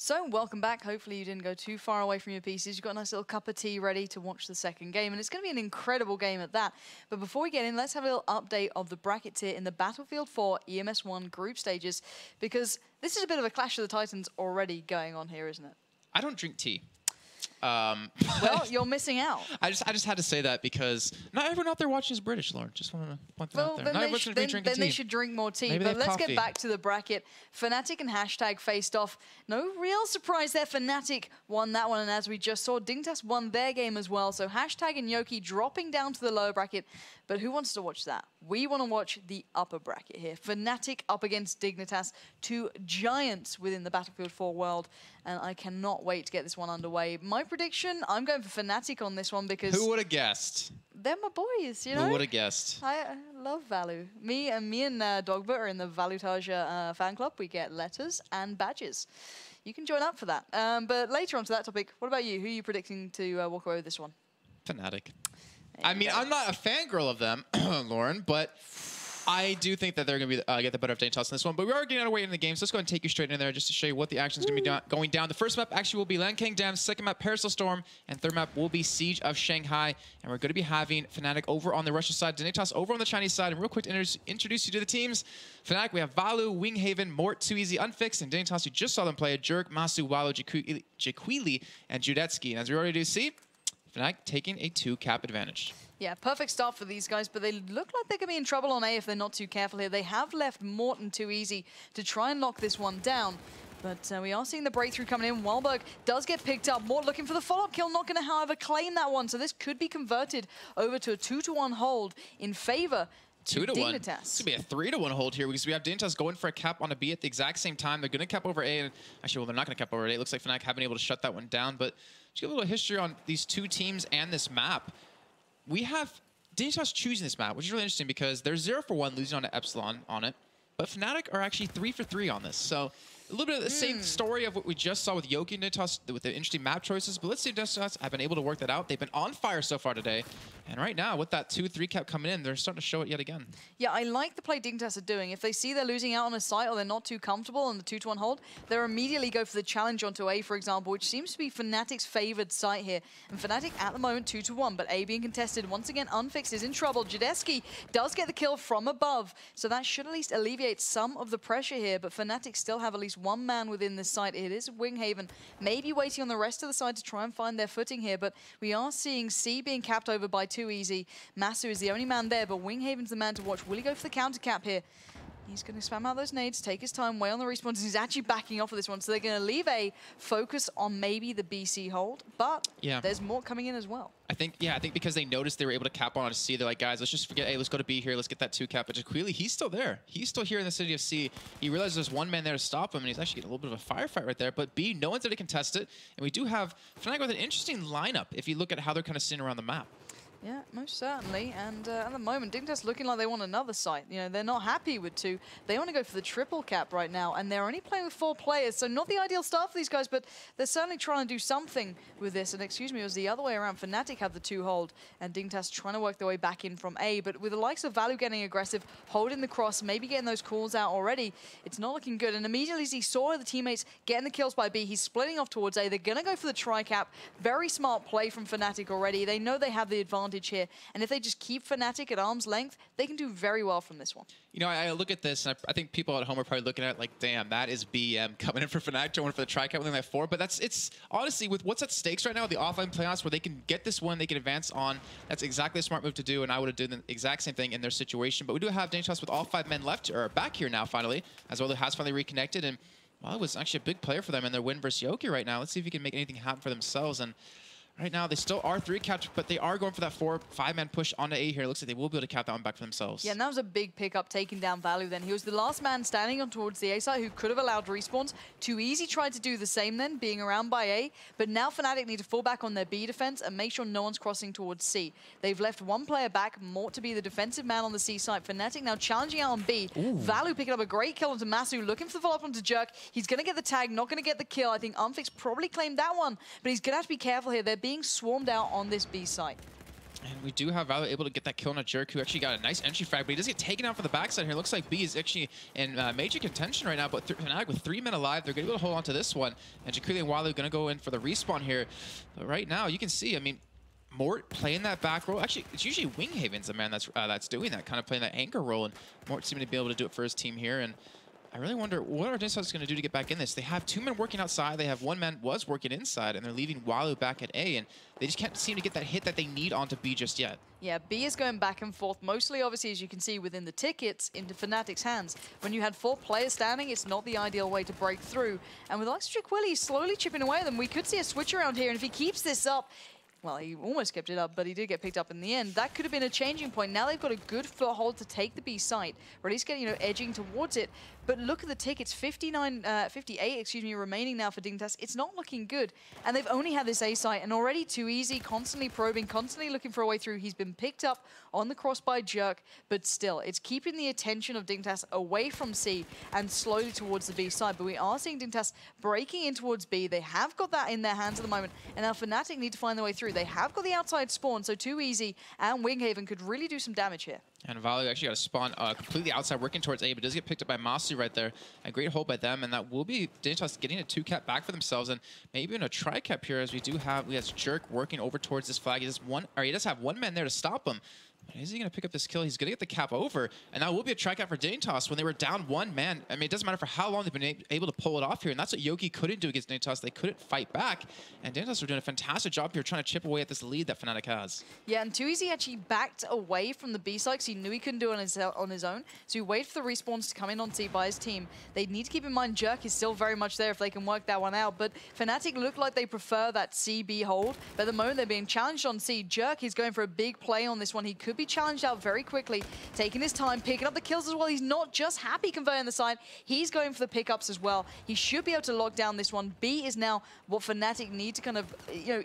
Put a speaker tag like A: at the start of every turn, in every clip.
A: So, welcome back. Hopefully you didn't go too far away from your PCs. You've got a nice little cup of tea ready to watch the second game, and it's going to be an incredible game at that. But before we get in, let's have a little update of the brackets here in the Battlefield 4 EMS 1 group stages, because this is a bit of a Clash of the Titans already going on here, isn't it?
B: I don't drink tea.
A: Well, you're missing out.
B: I just had to say that because not everyone out there watching is British, Lauren. Just want to point that out there. Not everyone's going to be drinking tea.
A: Then they should drink more tea.
B: Maybe
A: but let's
B: coffee.
A: get back to the bracket. Fnatic and Hashtag faced off. No real surprise there. Fnatic won that one, and as we just saw, Dignitas won their game as well. So Hashtag and Yoki dropping down to the lower bracket. But who wants to watch that? We want to watch the upper bracket here. Fnatic up against Dignitas, two giants within the Battlefield 4 world. And I cannot wait to get this one underway. My prediction, I'm going for Fnatic on this one because...
B: Who would have guessed?
A: They're my boys, you know?
B: Who would have guessed?
A: I love Valu. Me and Dogbert are in the Valutage fan club. We get letters and badges. You can join up for that. But later on to that topic, what about you? Who are you predicting to walk away with this one?
B: Fnatic. I mean, I'm not a fangirl of them, Lauren, but I do think that they're going to be get the better of Dignitas in this one. But we are getting out of way in the game, so let's go ahead and take you straight in there just to show you what the action is going to be going down. The first map actually will be Land King Dam, second map Parasol Storm, and third map will be Siege of Shanghai. And we're going to be having Fnatic over on the Russian side, Dignitas over on the Chinese side. And real quick to introduce you to the teams. Fnatic, we have Valu, Winghaven, Mort, Too Easy, Unfixed, and Dignitas, you just saw them play, Jerk, Masu, Walu, Jaquili, and Judetsky. And as we already do see, Fnatic taking a 2-cap advantage.
A: Yeah, perfect start for these guys, but they look like they're going to be in trouble on A if they're not too careful here. They have left Morton Too Easy to try and lock this one down. But we are seeing the breakthrough coming in. Wahlberg does get picked up. Mort looking for the follow-up kill, not going to, however, claim that one. So this could be converted over to a 2-to-1 hold in favor to Dignitas.
B: It's going to be a 3-to-1 hold here because we have Dignitas going for a cap on a B at the exact same time. They're going to cap over A. And actually, well, they're not going to cap over A. It looks like Fnatic have been able to shut that one down. But just give a little history on these two teams and this map. We have Dignitas choosing this map, which is really interesting because they're 0-for-1 losing on to Epsilon on it. But Fnatic are actually 3-for-3 on this. So a little bit of the same story of what we just saw with Yoki and Dignitas with the interesting map choices. But let's see if Dignitas have been able to work that out. They've been on fire so far today. And right now, with that 2-3 cap coming in, they're starting to show it yet again. Yeah,
A: I like the play Dignitas are doing. If they see they're losing out on a site or they're not too comfortable on the 2-to-1 hold, they'll immediately go for the challenge onto A, for example, which seems to be Fnatic's favored site here. And Fnatic at the moment 2-to-1, but A being contested. Once again, Unfixed is in trouble. Judetsky does get the kill from above, so that should at least alleviate some of the pressure here. But Fnatic still have at least one man within this site. It is Winghaven, maybe waiting on the rest of the side to try and find their footing here. But we are seeing C being capped over by Too Easy. Masu is the only man there, but Winghaven's the man to watch. Will he go for the counter cap here? He's going to spam out those nades, take his time, wait on the respawns. He's actually backing off of this one, so they're going to leave A, focus on maybe the BC hold, but there's more coming in as well.
B: I think because they noticed they were able to cap on to C, they're like, guys, let's just forget A, let's go to B here, let's get that 2-cap. But Jaquili, he's still there. He's still here in the city of C. He realizes there's one man there to stop him, and he's actually getting a little bit of a firefight right there. But B, no one's there to contest it, and we do have Fnatic with an interesting lineup if you look at how they're kind of sitting around the map.
A: Yeah, most certainly. And at the moment, Dignitas looking like they want another site. You know, they're not happy with 2. They want to go for the triple cap right now, and they're only playing with 4 players, so not the ideal start for these guys, but they're certainly trying to do something with this. And excuse me, it was the other way around. Fnatic have the 2 hold, and Dignitas trying to work their way back in from A. But with the likes of Valu getting aggressive, holding the cross, maybe getting those calls out already, it's not looking good. And immediately as he saw the teammates getting the kills by B, he's splitting off towards A. They're going to go for the tri-cap. Very smart play from Fnatic already. They know they have the advantage here. And if they just keep Fnatic at arm's length, they can do very well from this one.
B: You know, I look at this, and I think people at home are probably looking at it like, damn, that is BM coming in for Fnatic, going for the tri-cap, winning that 4. But it's honestly, with what's at stakes right now, the offline playoffs, where they can get this one, they can advance on, that's exactly a smart move to do, and I would have done the exact same thing in their situation. But we do have Dignitas with all 5 men left, or back here now, finally, as well. It has finally reconnected, and well, it was actually a big player for them in their win versus Yoki right now. Let's see if he can make anything happen for themselves. And right now, they still are 3-capped, but they are going for that 4-5-man push onto A here. It looks like they will be able to cap that one back for themselves. Yeah,
A: and that was a big pickup, taking down Valu then. He was the last man standing on towards the A side who could have allowed respawns. Too Easy tried to do the same then, being around by A, but now Fnatic need to fall back on their B defense and make sure no one's crossing towards C. They've left one player back, Mort to be the defensive man on the C side. Fnatic now challenging out on B. Valu picking up a great kill onto Masu, looking for the follow-up onto Jerk. He's going to get the tag, not going to get the kill. I think Unfix probably claimed that one, but he's going to have to be careful here. They're being swarmed out on this B site.
B: And we do have Valor able to get that kill on a Jerk, who actually got a nice entry frag, but he does get taken out for the backside here. Looks like B is actually in major contention right now, but Fnatic with 3 men alive, they're going to be able to hold on to this one. And Jakuli and Walu going to go in for the respawn here. But right now, you can see, I mean, Mort playing that back role. Actually, it's usually Winghaven's the man that's doing that, kind of playing that anchor role, and Mort seeming to be able to do it for his team here. And I really wonder what are Dignitas going to do to get back in this. They have 2 men working outside. They have 1 man was working inside, and they're leaving Walu back at A, and they just can't seem to get that hit that they need onto B just yet.
A: Yeah, B is going back and forth, mostly obviously, as you can see, within the tickets into Fnatic's hands. When you had 4 players standing, it's not the ideal way to break through. And with Jakuli slowly chipping away at them, we could see a switch around here, and if he keeps this up, well, he almost kept it up, but he did get picked up in the end. That could have been a changing point. Now they've got a good foothold to take the B site, or at least get, edging towards it. But look at the tickets, 58, remaining now for Dignitas. It's not looking good. And they've only had this A site, and already too easy, constantly probing, constantly looking for a way through. He's been picked up on the cross by Jerk, but still, it's keeping the attention of Dignitas away from C and slowly towards the B side. But we are seeing Dignitas breaking in towards B. They have got that in their hands at the moment, and now Fnatic need to find their way through. They have got the outside spawn, so too easy, and Winghaven could really do some damage here.
B: And Valu actually got a spawn completely outside, working towards A, but does get picked up by Masu right there. A great hold by them, and that will be Dignitas getting a 2-cap back for themselves, and maybe in a tri-cap here, as we have Jerk working over towards this flag. He does have 1 man there to stop him. But is he going to pick up this kill? He's going to get the cap over, and that will be a tri-cap for Dignitas when they were down 1 man. I mean, it doesn't matter for how long they've been able to pull it off here, and that's what Yoki couldn't do against Dignitas. They couldn't fight back, and Dignitas are doing a fantastic job here trying to chip away at this lead that Fnatic has.
A: Yeah, and Too Easy actually backed away from the B side because he knew he couldn't do it on his own. So he waited for the respawns to come in on C by his team. They need to keep in mind Jerk is still very much there if they can work that one out. But Fnatic look like they prefer that C-B hold. But at the moment, they're being challenged on C. Jerk is going for a big play on this one. He could be challenged out very quickly, taking his time, picking up the kills as well. He's not just happy converting the side, he's going for the pickups as well. He should be able to lock down this one. B is now what Fnatic need to kind of,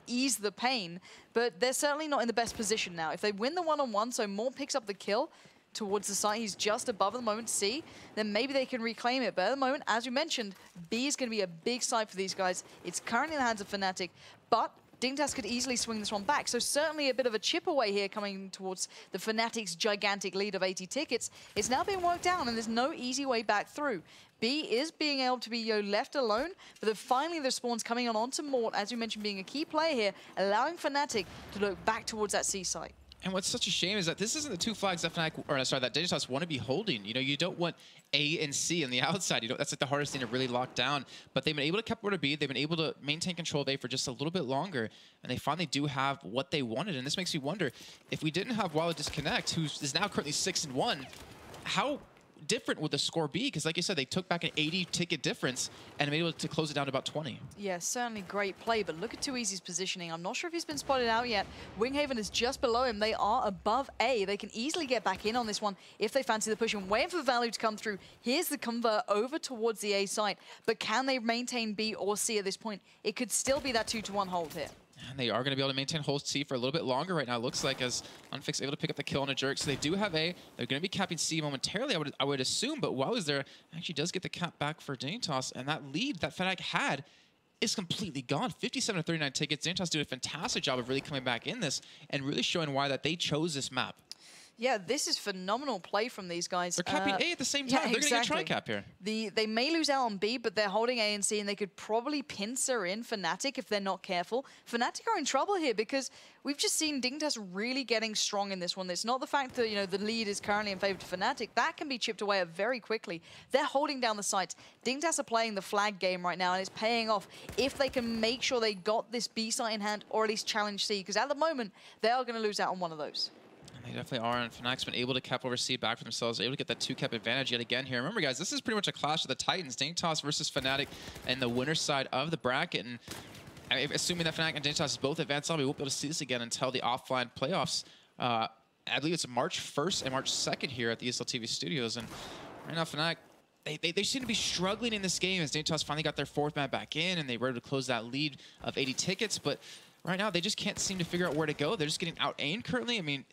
A: ease the pain, but they're certainly not in the best position now. If they win the one-on-one, so Mort picks up the kill towards the site, he's just above at the moment, C, then maybe they can reclaim it. But at the moment, as you mentioned, B is going to be a big site for these guys. It's currently in the hands of Fnatic, but Dignitas could easily swing this one back. So certainly a bit of a chip away here coming towards the Fnatic's gigantic lead of 80 tickets. It's now being worked down, and there's no easy way back through. B is being able to be left alone, but then finally the spawns coming onto Mort, as you mentioned, being a key player here, allowing Fnatic to look back towards that C site.
B: And what's such a shame is that this isn't the 2 flags that that Dignitas want to be holding. You don't want A and C on the outside. That's like the hardest thing to really lock down. But they've been able to keep order B. They've been able to maintain control of A for just a little bit longer. And they finally do have what they wanted. And this makes me wonder, if we didn't have Walu disconnect, who is now currently 6-1, how different would the score be? Because like you said, they took back an 80 ticket difference and been able to close it down to about 20.
A: Yeah, certainly great play, but look at Too Easy's positioning. I'm not sure if he's been spotted out yet. Winghaven is just below him. They are above A. They can easily get back in on this one if they fancy the push, and waiting for Value to come through. Here's the convert over towards the A site, but can they maintain B or C at this point? It could still be that 2-1 hold here.
B: And they are going to be able to maintain hold C for a little bit longer right now. It looks like, as Unfix able to pick up the kill on a Jerk. So they do have A. They're going to be capping C momentarily, I would assume. But Walu's there, actually does get the cap back for Dignitas. And that lead that Fnatic had is completely gone. 57-39 tickets. Dignitas doing a fantastic job of really coming back in this and really showing why that they chose this map.
A: Yeah, this is phenomenal play from these guys.
B: They're capping A at the same time.
A: Yeah,
B: they're going to get a tri-cap here.
A: They may lose out on B, but they're holding A and C, and they could probably pincer in Fnatic if they're not careful. Fnatic are in trouble here because we've just seen Dignitas really getting strong in this one. It's not the fact that, the lead is currently in favor of Fnatic. That can be chipped away at very quickly. They're holding down the sites. Dignitas are playing the flag game right now, and it's paying off if they can make sure they got this B site in hand, or at least challenge C, because at the moment, they are going to lose out on one of those.
B: They definitely are, and Fnatic's been able to cap over C back for themselves, able to get that 2-cap advantage yet again here. Remember, guys, this is pretty much a clash of the Titans, Dignitas versus Fnatic, and the winner's side of the bracket. And assuming that Fnatic and Dignitas both advance on, we won't be able to see this again until the offline playoffs. I believe it's March 1st and March 2nd here at the ESL TV studios. And right now, Fnatic, they seem to be struggling in this game as Dignitas finally got their 4th man back in, and they were able to close that lead of 80 tickets. But right now, they just can't seem to figure out where to go. They're just getting out-aimed currently. I mean,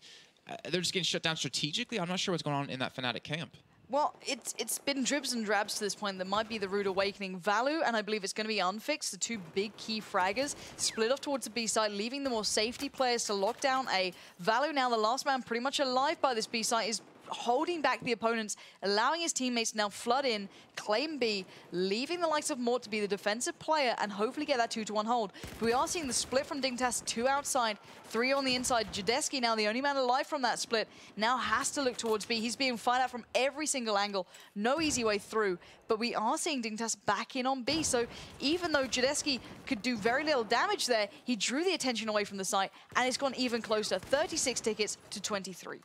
B: they're just getting shut down strategically. I'm not sure what's going on in that Fnatic camp.
A: Well, it's been dribs and drabs to this point. That might be the rude awakening. Valu, and I believe it's going to be Unfixed, the two big key fraggers, split off towards the B side, leaving the more safety players to lock down A. Valu, now the last man pretty much alive by this B side, is holding back the opponents, allowing his teammates to now flood in, claim B, leaving the likes of Mort to be the defensive player and hopefully get that 2-to-1 hold. But we are seeing the split from Dignitas, 2 outside, 3 on the inside. Jadeski, now the only man alive from that split, now has to look towards B. He's being fired at from every single angle. No easy way through. But we are seeing Dignitas back in on B. So even though Jadeski could do very little damage there, he drew the attention away from the site and it's gone even closer. 36 tickets to 23.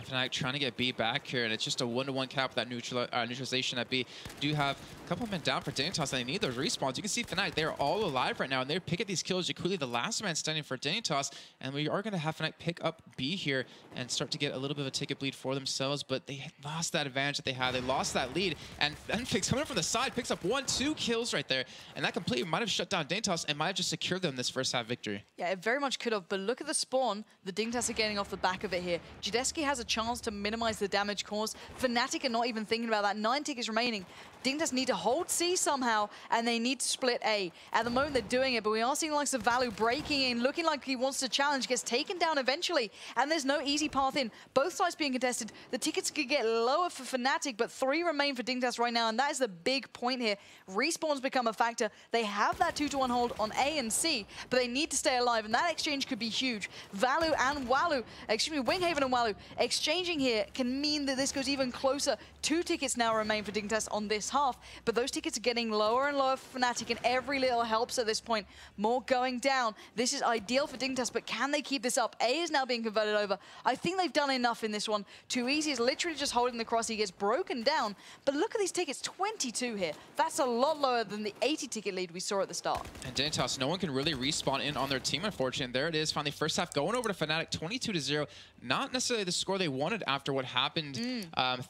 B: Fnatic trying to get B back here, and it's just a 1-to-1 cap with that neutralization at B. Do have a couple of men down for Dignitas, and they need those respawns. You can see Fnatic, they're all alive right now, and they're picking these kills. Jakuli, the last man standing for Dignitas, and we are going to have Fnatic pick up B here and start to get a little bit of a ticket bleed for themselves, but they lost that advantage that they had. They lost that lead, and Fnatic coming from the side picks up 1-2 kills right there, and that completely might have shut down Dignitas and might have just secured them this first half victory.
A: Yeah, it very much could have, but look at the spawn. The Dignitas are getting off the back of it here. Jadeski has a chance to minimize the damage caused. Fnatic are not even thinking about that. 9 tickets remaining. Dignitas need to hold C somehow, and they need to split A. At the moment, they're doing it, but we are seeing the likes of Valu breaking in, looking like he wants to challenge, gets taken down eventually, and there's no easy path in. Both sides being contested. The tickets could get lower for Fnatic, but 3 remain for Dignitas right now, and that is the big point here. Respawns become a factor. They have that 2-to-1 hold on A and C, but they need to stay alive, and that exchange could be huge. Valu and Walu, excuse me, Winghaven and Walu, exchanging here can mean that this goes even closer. 2 tickets now remain for Dignitas on this half, but those tickets are getting lower and lower for Fnatic, and every little helps at this point. More going down. This is ideal for Dignitas, but can they keep this up? A is now being converted over. I think they've done enough in this one. Too easy is literally just holding the cross. He gets broken down, but look at these tickets, 22 here. That's a lot lower than the 80 ticket lead we saw at the start. And
B: Dignitas, no one can really respawn in on their team, unfortunately. There it is, finally first half going over to Fnatic, 22-0. Not necessarily the score they wanted after what happened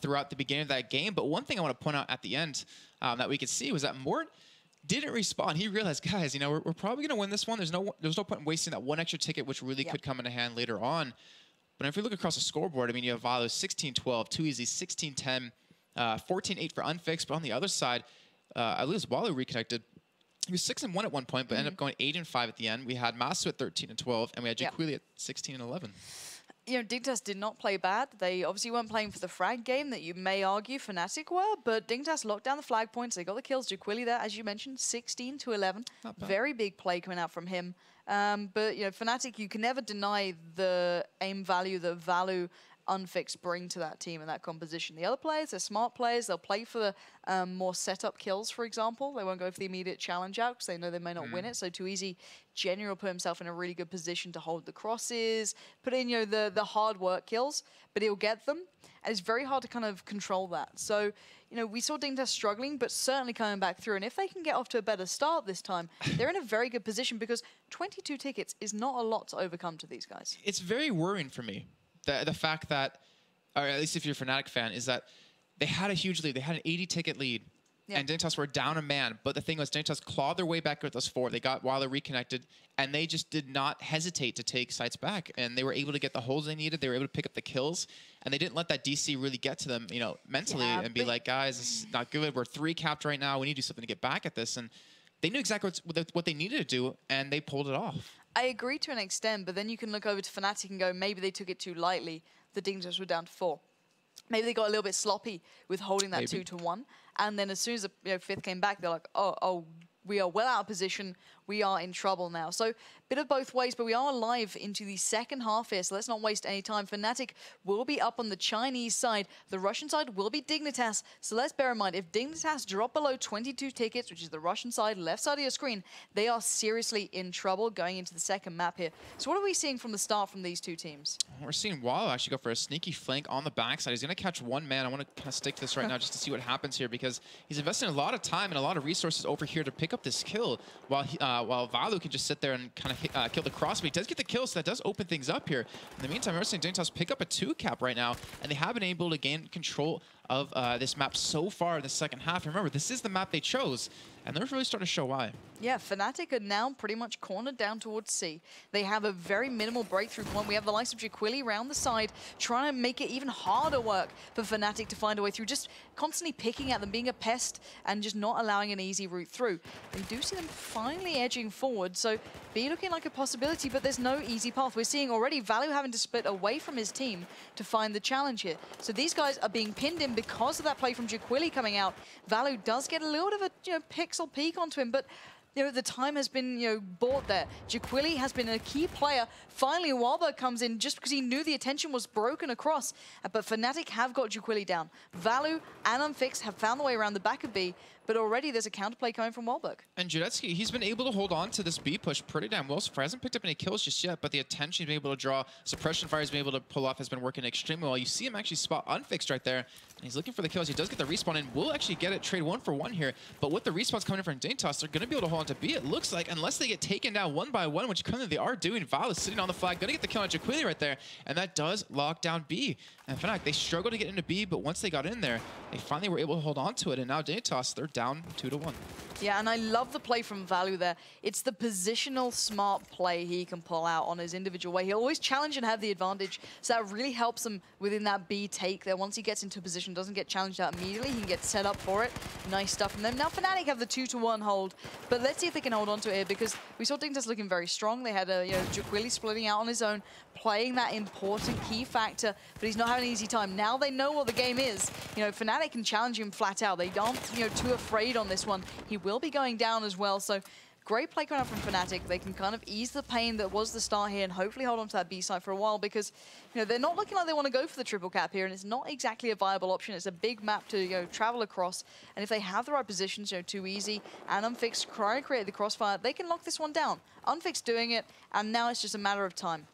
B: throughout the beginning of that game, but one thing I want to point out at the end that we could see was that Mort didn't respawn. He realized, guys, you know, we're probably going to win this one. There's no point in wasting that 1 extra ticket, which really could come into hand later on. But if we look across the scoreboard, I mean, you have Valu 16-12, too easy, 16-10, 14-8 for Unfixed. But on the other side, at least Walu reconnected. He was 6-1 at one point, but ended up going 8-5 at the end. We had Masu at 13-12, and we had Jakuli at 16-11.
A: You know, Dignitas did not play bad. They obviously weren't playing for the frag game that you may argue Fnatic were, but Dignitas locked down the flag points. They got the kills. Jakuli there, as you mentioned, 16-11. Very big play coming out from him. But, you know, Fnatic, you can never deny the aim value that Valu Unfixed bring to that team and that composition. The other players, they're smart players. They'll play for the more setup kills, for example. They won't go for the immediate challenge out because they know they may not win it. So Too Easy generally will put himself in a really good position to hold the crosses, put in, you know, the hard work kills, but he'll get them. And it's very hard to kind of control that. So, you know, we saw Dignitas struggling, but certainly coming back through. And if they can get off to a better start this time, they're in a very good position because 22 tickets is not a lot to overcome to these guys.
B: It's very worrying for me. The fact that, or at least if you're a Fnatic fan, is that they had a huge lead. They had an 80-ticket lead, and Dignitas were down a man. But the thing was, Dignitas clawed their way back with those 4. They got Walu reconnected, and they just did not hesitate to take sites back. And they were able to get the holds they needed. They were able to pick up the kills, and they didn't let that DC really get to them, you know, mentally, and be like, guys, this is not good. We're 3 capped right now. We need to do something to get back at this. And they knew exactly what they needed to do, and they pulled it off.
A: I agree to an extent, but then you can look over to Fnatic and go, maybe they took it too lightly. The Dignitas were down to 4. Maybe they got a little bit sloppy with holding that 2-to-1. And then as soon as the 5th came back, they're like, oh, we are well out of position. We are in trouble now. So bit of both ways, but we are live into the second half here, so let's not waste any time. Fnatic will be up on the Chinese side. The Russian side will be Dignitas. So let's bear in mind, if Dignitas drop below 22 tickets, which is the Russian side, left side of your screen, they are seriously in trouble going into the second map here. So what are we seeing from the start from these two teams?
B: We're seeing Walu actually go for a sneaky flank on the backside. He's going to catch 1 man. I want to kind of stick to this right now just to see what happens here, because he's investing a lot of time and a lot of resources over here to pick up this kill, while Valu can just sit there and kind of kill the cross. But he does get the kill, so that does open things up here. In the meantime, we're seeing Dignitas pick up a 2 cap right now, and they have been able to gain control of this map so far in the second half. Remember, this is the map they chose, and they're really starting to show why.
A: Yeah, Fnatic are now pretty much cornered down towards C. They have a very minimal breakthrough point. We have the likes of Jaquili around the side, trying to make it even harder work for Fnatic to find a way through, just constantly picking at them, being a pest, and just not allowing an easy route through. We do see them finally edging forward, so B looking like a possibility, but there's no easy path. We're seeing already Value having to split away from his team to find the challenge here. So these guys are being pinned in because of that play from Jaquili coming out. Value does get a little bit of a pixel peek onto him, but the time has been, bought there. Jaquili has been a key player. Finally, Wahlberg comes in just because he knew the attention was broken across. But Fnatic have got Jaquili down. Value and Unfix have found the way around the back of B, but already there's a counterplay coming from Wahlberg.
B: And Judetsky, he's been able to hold on to this B push pretty damn well. So far, hasn't picked up any kills just yet, but the attention he's been able to draw, suppression fire he's been able to pull off has been working extremely well. You see him actually spot Unfixed right there, and he's looking for the kills. He does get the respawn, and will actually get it, trade 1-for-1 here. But with the respawns coming in from Dignitas, they're going to be able to hold on to B, it looks like, unless they get taken down one by one, which currently they are doing. Val is sitting on the flag, going to get the kill on Jaquili right there, and that does lock down B. And Fnatic, they struggled to get into B, but once they got in there, they finally were able to hold on to it, and now Dignitas, they're down 2-1.
A: Yeah, and I love the play from Value there. It's the positional smart play he can pull out on his individual way. He'll always challenge and have the advantage, so that really helps him within that B take there. Once he gets into position, doesn't get challenged out immediately, he can get set up for it. Nice stuff from them. Now Fnatic have the 2-1 hold, but let's see if they can hold on to it here, because we saw Dignitas looking very strong. They had Jaquili splitting out on his own, playing that important key factor, but he's not having an easy time. Now they know what the game is. Fnatic can challenge him flat out. They aren't too afraid on this one. He will be going down as well, so great play coming out from Fnatic. They can kind of ease the pain that was the start here and hopefully hold on to that B side for a while, because they're not looking like they want to go for the triple cap here, and it's not exactly a viable option. It's a big map to travel across, and if they have the right positions, Too Easy and Unfixed try to create the crossfire, they can lock this one down. Unfixed doing it, and now it's just a matter of time.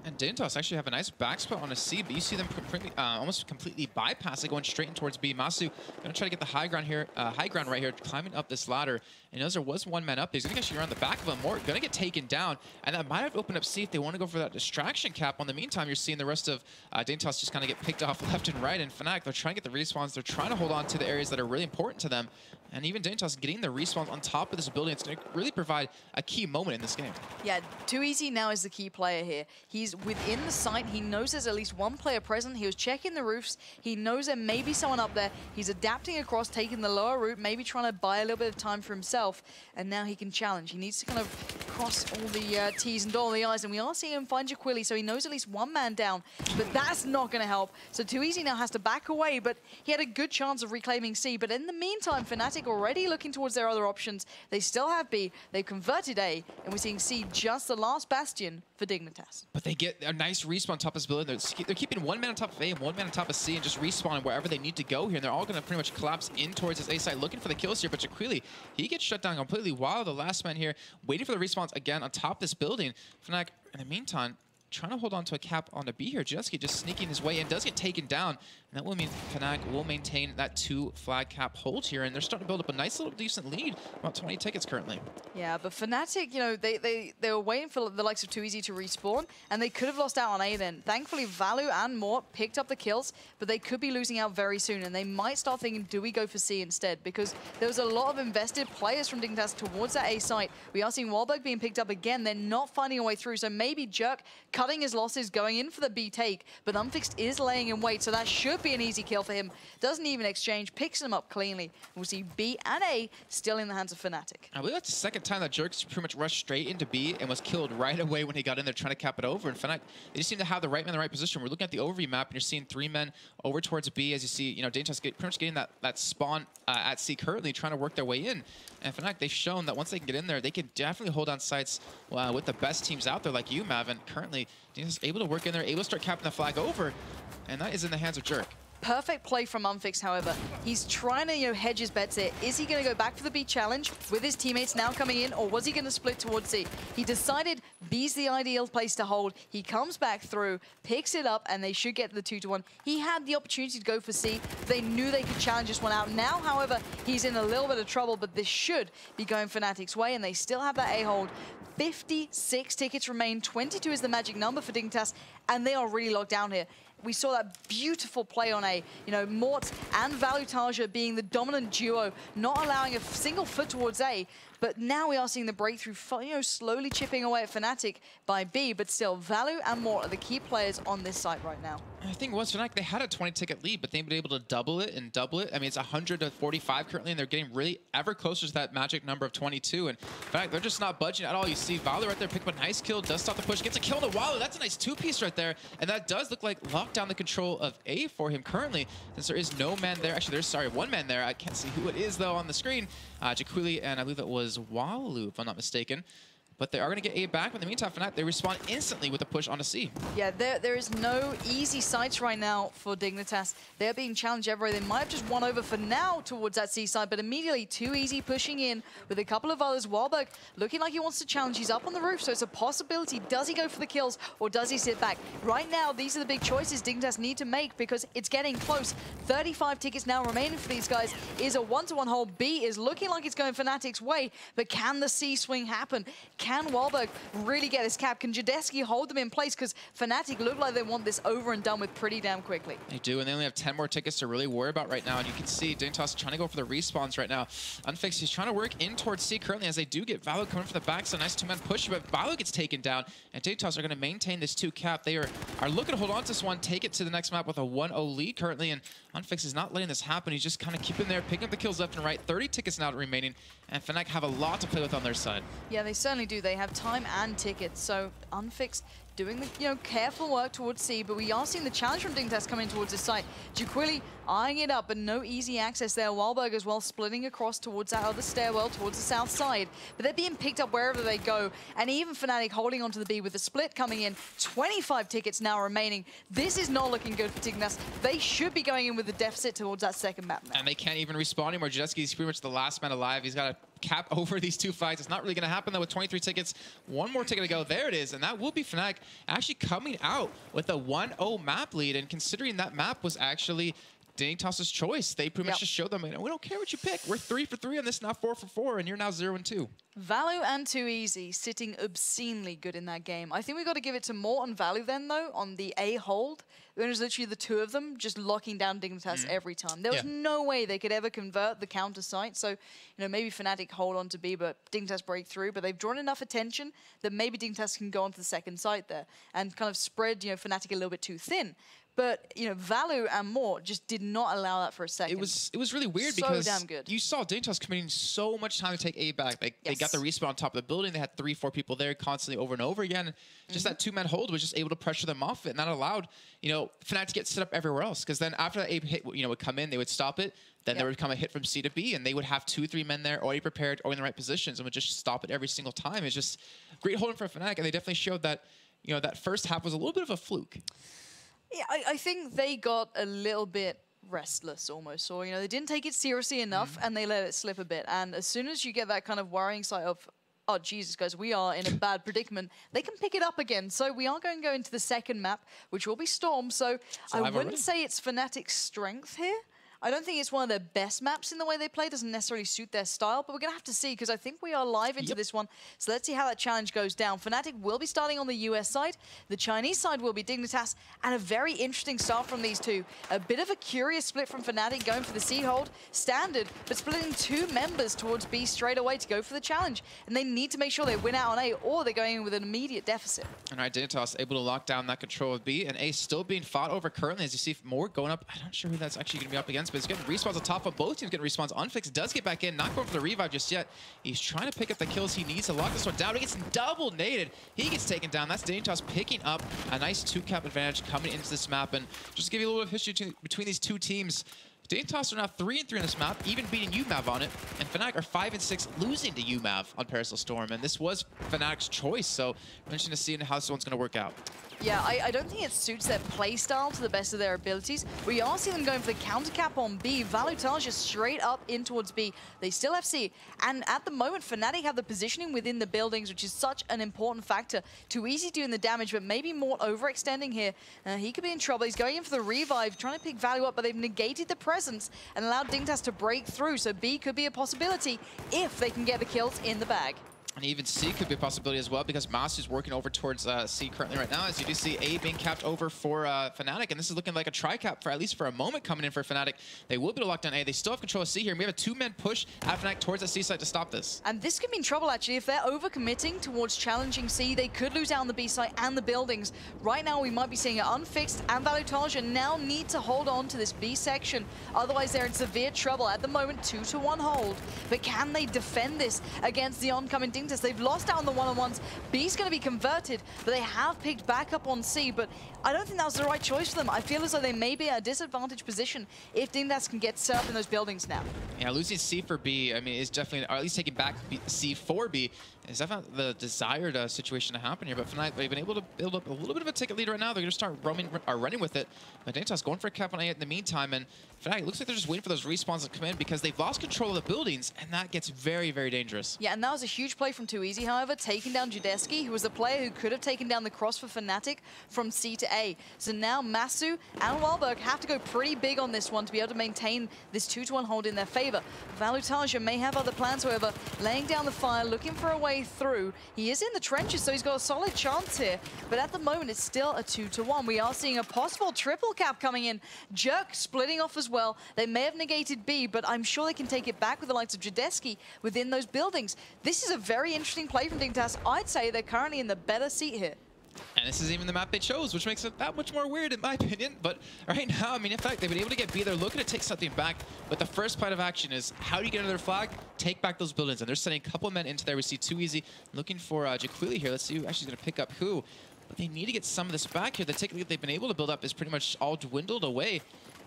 B: And Dignitas actually have a nice back spot on a C, but you see them almost completely bypass it, going straight in towards B. Masu gonna try to get the high ground right here, climbing up this ladder. And as there was one man up, he's gonna actually around the back of him, more gonna get taken down, and that might have opened up C if they want to go for that distraction cap. On the meantime, you're seeing the rest of Dignitas just kind of get picked off left and right. And Fnatic, they're trying to get the respawns, they're trying to hold on to the areas that are really important to them. And even Dignitas getting the respawns on top of this building, it's going to really provide a key moment in this game.
A: Yeah, Too Easy now is the key player here. He's within the site. He knows there's at least one player present. He was checking the roofs. He knows there may be someone up there. He's adapting across, taking the lower route, maybe trying to buy a little bit of time for himself. And now he can challenge. He needs to kind of cross all the T's and dot all the I's. And we are seeing him find Jaquili, so he knows at least one man down. But that's not going to help. So Too Easy now has to back away, but he had a good chance of reclaiming C. But in the meantime, Fnatic already looking towards their other options. They still have B. They've converted A, and we're seeing C just the last bastion for Dignitas.
B: But they get a nice respawn on top of this building. They're keeping one man on top of A and one man on top of C and just respawning wherever they need to go here. And they're all going to pretty much collapse in towards this A side, looking for the kills here. But Jaquili, he gets shut down completely while the last man here waiting for the respawns again on top of this building. Fnatic, in the meantime, trying to hold on to a cap on the B here. Judetsky just sneaking his way in, does get taken down. And that will mean Fnatic will maintain that 2 flag cap hold here. And they're starting to build up a nice little decent lead, about 20 tickets currently.
A: Yeah, but Fnatic, they were waiting for the likes of Too Easy to respawn, and they could have lost out on A then. Thankfully, Value and Mort picked up the kills, but they could be losing out very soon, and they might start thinking, do we go for C instead? Because there was a lot of invested players from Dignitas towards that A site. We are seeing Wahlberg being picked up again. They're not finding a way through, so maybe Jerk cutting his losses, going in for the B take, but Unfixed is laying in wait, so that should be an easy kill for him. Doesn't even exchange, picks them up cleanly. We'll see B and A still in the hands of Fnatic.
B: I believe that's the second time that Jerk's pretty much rushed straight into B and was killed right away when he got in there trying to cap it over. And Fnatic, they just seem to have the right man in the right position. We're looking at the overview map, and you're seeing 3 men over towards B, as you see, Dignitas pretty much getting that spawn at C currently, trying to work their way in. And Fnatic, they've shown that once they can get in there, they can definitely hold on sites with the best teams out there like you, Mav. And currently, Dignitas able to work in there, able to start capping the flag over, and that is in the hands of Jerk.
A: Perfect play from Unfix, however. He's trying to hedge his bets here. Is he going to go back for the B challenge with his teammates now coming in, or was he going to split towards C? He decided B's the ideal place to hold. He comes back through, picks it up, and they should get the 2-1. He had the opportunity to go for C. They knew they could challenge this one out. Now, however, he's in a little bit of trouble, but this should be going Fnatic's way, and they still have that A hold. 56 tickets remain. 22 is the magic number for Dignitas, and they are really locked down here. we saw that beautiful play on A. You know, Mort and Valutaja being the dominant duo, not allowing a single foot towards A. But now we are seeing the breakthrough, you know, slowly chipping away at Fnatic by B, but still, Valu and Mort are the key players on this site right now.
B: I think once Fnatic, they had a 20-ticket lead, but they've been able to double it and double it. I mean, it's 100 to 45 currently, and they're getting really ever closer to that magic number of 22. And in fact, they're just not budging at all. You see Valu right there pick up a nice kill, does stop the push, gets a kill on the Walu. That's a nice two-piece right there, and that does look like lock down the control of A for him currently, since there is no man there. Actually, there's, sorry, one man there. I can't see who it is, though, on the screen. Jaquili, and I believe it was Walu, if I'm not mistaken. But they are going to get A back. But in the meantime, Fnatic, they respond instantly with a push onto C. Yeah,
A: there is no easy sites right now for Dignitas. They're being challenged everywhere. They might have just won over for now towards that C side, but immediately too easy pushing in with a couple of others. Wahlberg looking like he wants to challenge. He's up on the roof, so it's a possibility. Does he go for the kills or does he sit back? Right now, these are the big choices Dignitas need to make because it's getting close. 35 tickets now remaining for these guys. Is a one-to-one hold. B is looking like it's going Fnatic's way, but can the C swing happen? Can Wahlberg really get his cap? Can Jadeski hold them in place? Because Fnatic look like they want this over and done with pretty damn quickly.
B: They do, and they only have 10 more tickets to really worry about right now. And you can see Dignitas trying to go for the respawns right now. Unfixed, he's trying to work in towards C currently as they do get Valu coming from the back. So nice two-man push, but Valu gets taken down. And Dignitas are going to maintain this 2 cap. They are looking to hold on to this one, take it to the next map with a 1-0 lead currently. And Unfixed is not letting this happen. He's just kind of keeping there, picking up the kills left and right. 30 tickets now remaining. And Fnatic have a lot to play with on their side.
A: Yeah, they certainly do. They have time and tickets. So Unfixed doing the careful work towards C, but we are seeing the challenge from Dignitas coming towards this site. Jaquili eyeing it up, but no easy access there. Wahlberg as well splitting across towards that other stairwell, towards the south side. But they're being picked up wherever they go. And even Fnatic holding onto the B with the split coming in. 25 tickets now remaining. This is not looking good for Dignitas. They should be going in with a deficit towards that second map now.
B: And they can't even respawn anymore. Jadeski's pretty much the last man alive. He's got a cap over these 2 fights. It's not really going to happen, though, with 23 tickets. One more ticket to go. There it is. And that will be Fnatic actually coming out with a 1-0 map lead. And considering that map was actually Dignitas' choice, they pretty much just showed them, we don't care what you pick. We're 3 for 3 on this, now 4 for 4, and you're now 0 and 2.
A: Valu and Too Easy sitting obscenely good in that game. I think we've got to give it to Mort and Valu then, though, on the A hold. There was literally the two of them just locking down Dignitas every time. There was no way they could ever convert the counter site. So, maybe Fnatic hold on to B, but Dignitas break through. But they've drawn enough attention that maybe Dignitas can go onto the second site there and kind of spread, Fnatic a little bit too thin. But, Valu and Mort just did not allow that for a second.
B: It was really weird
A: so
B: because
A: damn good.
B: You saw Dignitas committing so much time to take A back. They got the respawn on top of the building. They had 3-4 people there constantly over and over again. Just that two-man hold was just able to pressure them off it. And that allowed, Fnatic to get set up everywhere else. Because then after that A hit, would come in, they would stop it. Then there would come a hit from C to B, and they would have 2-3 men there already prepared or in the right positions and would just stop it every single time. It's just great holding for Fnatic. And they definitely showed that, that first half was a little bit of a fluke.
A: Yeah, I think they got a little bit restless almost, or they didn't take it seriously enough and they let it slip a bit. And as soon as you get that kind of worrying side of, oh Jesus guys, we are in a bad predicament, they can pick it up again. So we are going to go into the second map, which will be Storm. So I wouldn't say it's Fnatic's strength here. I don't think it's one of their best maps in the way they play. Doesn't necessarily suit their style, but we're going to have to see because I think we are live into this one. So let's see how that challenge goes down. Fnatic will be starting on the US side. The Chinese side will be Dignitas, and a very interesting start from these two. A bit of a curious split from Fnatic going for the C hold. Standard, but splitting 2 members towards B straight away to go for the challenge. And they need to make sure they win out on A, or they're going in with an immediate deficit.
B: All right, Dignitas able to lock down that control of B, and A still being fought over currently as you see more going up. I'm not sure who that's actually going to be up against, but it's getting respawns on top of both teams. Getting respawns. Unfixed does get back in, not going for the revive just yet. He's trying to pick up the kills he needs to lock this one down. He gets double naded. He gets taken down. That's Dignitas picking up a nice 2-cap advantage coming into this map. And just to give you a little bit of history between these two teams, Dignitas are now 3-3 on this map, even beating UMAV on it, and Fnatic are 5-6, losing to UMAV on Parasol Storm, and this was Fnatic's choice, so we're interested to see how this one's going to work out.
A: Yeah, I don't think it suits their playstyle to the best of their abilities. We are seeing them going for the counter cap on B. Valutaja straight up in towards B. They still have C. And at the moment, Fnatic have the positioning within the buildings, which is such an important factor. Too easy doing the damage, but maybe Mort overextending here. He could be in trouble. He's going in for the revive, trying to pick Valu up, but they've negated the presence and allowed Dignitas to break through. So B could be a possibility if they can get the kills in the bag.
B: And even C could be a possibility as well, because Masu's working over towards C currently right now. As you do see A being capped over for Fnatic, and this is looking like a tri-cap for at least for a moment coming in for Fnatic. They will be able to lock down A. They still have control of C here. And we have a two-man push at Fnatic towards the C side to stop this.
A: And this could be in trouble, actually. If they're overcommitting towards challenging C, they could lose out on the B side and the buildings. Right now, we might be seeing it unfixed, and Valutage now need to hold on to this B section. Otherwise, they're in severe trouble. At the moment, 2-1 hold. But can they defend this against the oncoming Dignitas? They've lost out on the one-on-ones. B's going to be converted, but they have picked back up on C. But I don't think that was the right choice for them. I feel as though they may be at a disadvantaged position if Dignitas can get set up in those buildings now.
B: Yeah, losing C for B, I mean, is definitely, or at least taking back C for B, is definitely the desired situation to happen here. But Fnatic, they've been able to build up a little bit of a ticket lead right now. They're going to start running with it. But Dignitas going for a cap on A in the meantime, and Fnatic, it looks like they're just waiting for those respawns to come in because they've lost control of the buildings, and that gets very, very dangerous.
A: Yeah, and that was a huge play from Too Easy, however, taking down Judeski, who was the player who could have taken down the cross for Fnatic from C to A. So now Masu and Wahlberg have to go pretty big on this one to be able to maintain this 2-1 hold in their favor. Valutage may have other plans, however, laying down the fire, looking for a way through. He is in the trenches, so he's got a solid chance here. But at the moment, it's still a 2-1. We are seeing a possible triple cap coming in. Jerk splitting off as well. They may have negated B, but I'm sure they can take it back with the likes of Judeski within those buildings. This is a very interesting play from Dignitas. I'd say they're currently in the better seat here.
B: And this is even the map they chose, which makes it that much more weird in my opinion. But right now, I mean, in fact, they've been able to get B. They're looking to take something back. But the first plan of action is how do you get another flag? Take back those buildings. And they're sending a couple of men into there. We see Too Easy looking for Jaquili here. Let's see who actually is going to pick up who. But they need to get some of this back here. The ticket lead they've been able to build up is pretty much all dwindled away.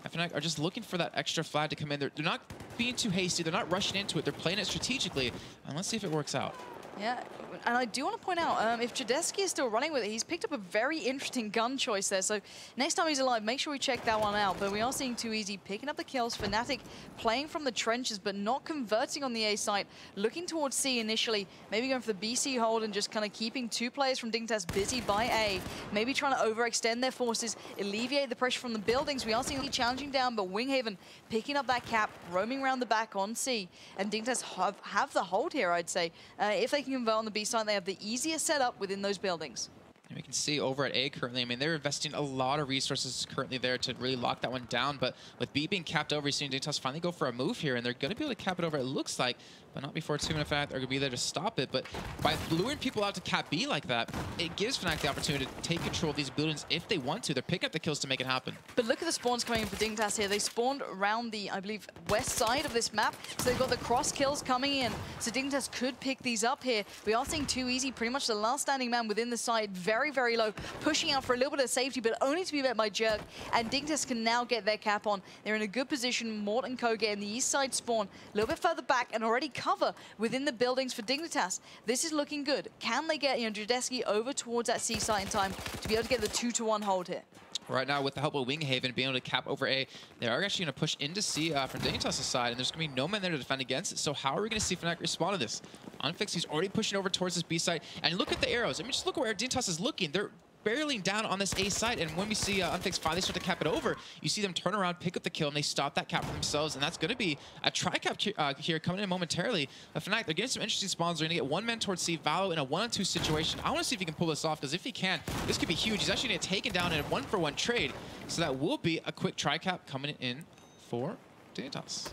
B: Fnatic are just looking for that extra flag to come in. They're not being too hasty. They're not rushing into it. They're playing it strategically. And let's see if it works out.
A: Yeah, and I do want to point out, if Judeski is still running with it, he's picked up a very interesting gun choice there. So next time he's alive, make sure we check that one out. But we are seeing Too Easy picking up the kills. Fnatic playing from the trenches, but not converting on the A site. Looking towards C initially, maybe going for the BC hold and just kind of keeping two players from Dignitas busy by A. Maybe trying to overextend their forces, alleviate the pressure from the buildings. We are seeing Lee challenging down, but Winghaven picking up that cap, roaming around the back on C. And Dignitas have the hold here, I'd say. If they can convert on the B side, they have the easiest setup within those buildings.
B: And we can see over at A currently, I mean, they're investing a lot of resources currently there to really lock that one down. But with B being capped over, you're seeing Dignitas finally go for a move here, and they're going to be able to cap it over, it looks like, but not before 2 minutes. They're going to be there to stop it. But by luring people out to cap B like that, it gives Fnatic the opportunity to take control of these buildings if they want to. They're picking up the kills to make it happen.
A: But look at the spawns coming in for Dignitas here. They spawned around the, I believe, west side of this map. So they've got the cross kills coming in. So Dignitas could pick these up here. We are seeing Too Easy, pretty much the last standing man within the side, very, very low, pushing out for a little bit of safety, but only to be met by Jerk. And Dignitas can now get their cap on. They're in a good position. Mort and Co get in the east side spawn, a little bit further back, and already cover within the buildings for Dignitas. This is looking good. Can they get, Judeski over towards that C site in time to be able to get the 2-1 hold here?
B: Right now, with the help of Winghaven being able to cap over A, they are actually going to push into C from Dignitas' side, and there's going to be no men there to defend against it. So how are we going to see Fnatic respond to this? Unfixed, he's already pushing over towards this B site, and look at the arrows. I mean, just look where Dignitas is looking. They're barreling down on this A side, and when we see Unfixed finally start to cap it over, you see them turn around, pick up the kill, and they stop that cap for themselves, and that's going to be a tri-cap here coming in momentarily. But Fnatic, they're getting some interesting spawns. They're going to get one man towards C, Valo in a 1-on-2 situation. I want to see if he can pull this off, because if he can, this could be huge. He's actually going to get taken down in a 1-for-1 trade, so that will be a quick tri-cap coming in for Dignitas.